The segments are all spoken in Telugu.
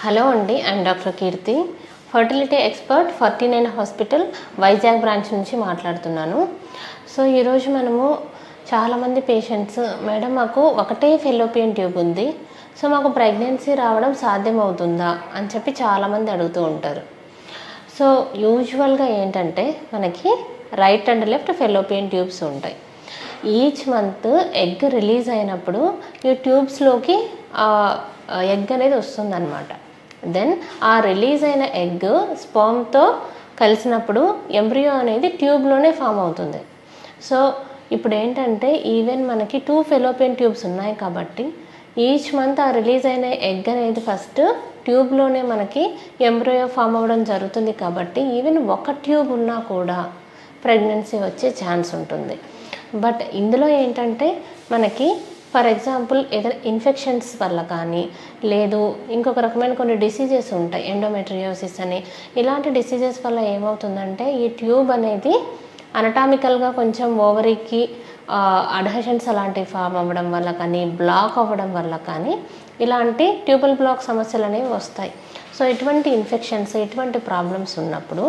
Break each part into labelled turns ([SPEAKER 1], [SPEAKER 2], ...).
[SPEAKER 1] హలో అండి, I'm doctor Keerthi, fertility expert 49 hospital Vizag branch నుంచి మాట్లాడుతున్నాను. సో ఈరోజు మనము చాలామంది పేషెంట్స్, మేడం మాకు ఒకటే ఫెలోపియన్ ట్యూబ్ ఉంది, సో మాకు ప్రెగ్నెన్సీ రావడం సాధ్యమవుతుందా అని చెప్పి చాలామంది అడుగుతూ ఉంటారు. సో యూజువల్గా ఏంటంటే మనకి right and left fallopian tubes ఉంటాయి. ఈచ్ మంత్ ఎగ్ రిలీజ్ అయినప్పుడు ఈ ట్యూబ్స్లోకి ఎగ్ అనేది వస్తుందన్నమాట. దెన్ ఆ రిలీజ్ అయిన ఎగ్ స్పర్మ్తో కలిసినప్పుడు ఎంబ్రియో అనేది ట్యూబ్లోనే ఫామ్ అవుతుంది. సో ఇప్పుడు ఏంటంటే ఈవెన్ మనకి 2 ఫెలోపియన్ ట్యూబ్స్ ఉన్నాయి కాబట్టి ఈచ్ మంత్ ఆ రిలీజ్ అయిన ఎగ్ అనేది ఫస్ట్ ట్యూబ్లోనే మనకి ఎంబ్రియో ఫామ్ అవ్వడం జరుగుతుంది. కాబట్టి ఈవెన్ ఒక ట్యూబ్ ఉన్నా కూడా ప్రెగ్నెన్సీ వచ్చే ఛాన్స్ ఉంటుంది. బట్ ఇందులో ఏంటంటే మనకి ఫర్ ఎగ్జాంపుల్ ఏదైనా ఇన్ఫెక్షన్స్ వల్ల కానీ, లేదు ఇంకొక రకమైన కొన్ని డిసీజెస్ ఉంటాయి, ఎండోమెట్రియోసిస్ అని, ఇలాంటి డిసీజెస్ వల్ల ఏమవుతుందంటే ఈ ట్యూబ్ అనేది అనటామికల్గా కొంచెం ఓవరీకి అడ్హెషన్స్ అలాంటివి ఫామ్ అవ్వడం వల్ల కానీ, బ్లాక్ అవ్వడం వల్ల కానీ ఇలాంటి ట్యూబల్ బ్లాక్ సమస్యలు అనేవి వస్తాయి. సో ఇటువంటి ఇన్ఫెక్షన్స్, ఇటువంటి ప్రాబ్లమ్స్ ఉన్నప్పుడు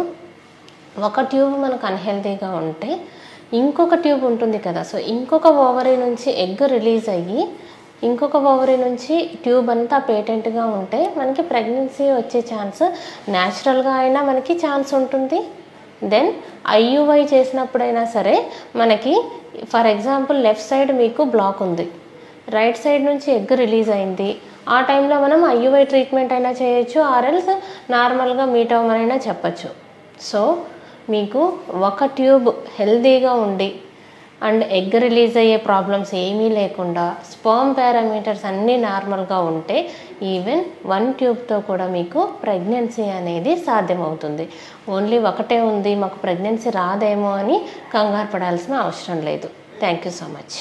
[SPEAKER 1] ఒక ట్యూబ్ మనకు అన్హెల్తీగా ఉంటే ఇంకొక ట్యూబ్ ఉంటుంది కదా, సో ఇంకొక ఓవరీ నుంచి ఎగ్ రిలీజ్ అయ్యి ఇంకొక ఓవరీ నుంచి ట్యూబ్ అంతా పేటెంట్గా ఉంటే మనకి ప్రెగ్నెన్సీ వచ్చే ఛాన్స్ న్యాచురల్గా అయినా మనకి ఛాన్స్ ఉంటుంది. దెన్ ఐయుఐ చేసినప్పుడైనా సరే మనకి ఫర్ ఎగ్జాంపుల్ లెఫ్ట్ సైడ్ మీకు బ్లాక్ ఉంది, రైట్ సైడ్ నుంచి ఎగ్ రిలీజ్ అయింది, ఆ టైంలో మనం ఐయుఐ ట్రీట్మెంట్ అయినా చేయొచ్చు, ఆర్ఎల్స్ నార్మల్గా మీట్ అవ్వమనైనా చెప్పచ్చు. సో మీకు ఒక ట్యూబ్ హెల్తీగా ఉండి అండ్ ఎగ్ రిలీజ్ అయ్యే ప్రాబ్లమ్స్ ఏమీ లేకుండా స్పర్మ్ పారామీటర్స్ అన్నీ నార్మల్గా ఉంటే ఈవెన్ 1 ట్యూబ్తో కూడా మీకు ప్రెగ్నెన్సీ అనేది సాధ్యమవుతుంది. ఓన్లీ ఒకటే ఉంది, మాకు ప్రెగ్నెన్సీ రాదేమో అని కంగారు పడాల్సిన అవసరం లేదు. Thank you so much.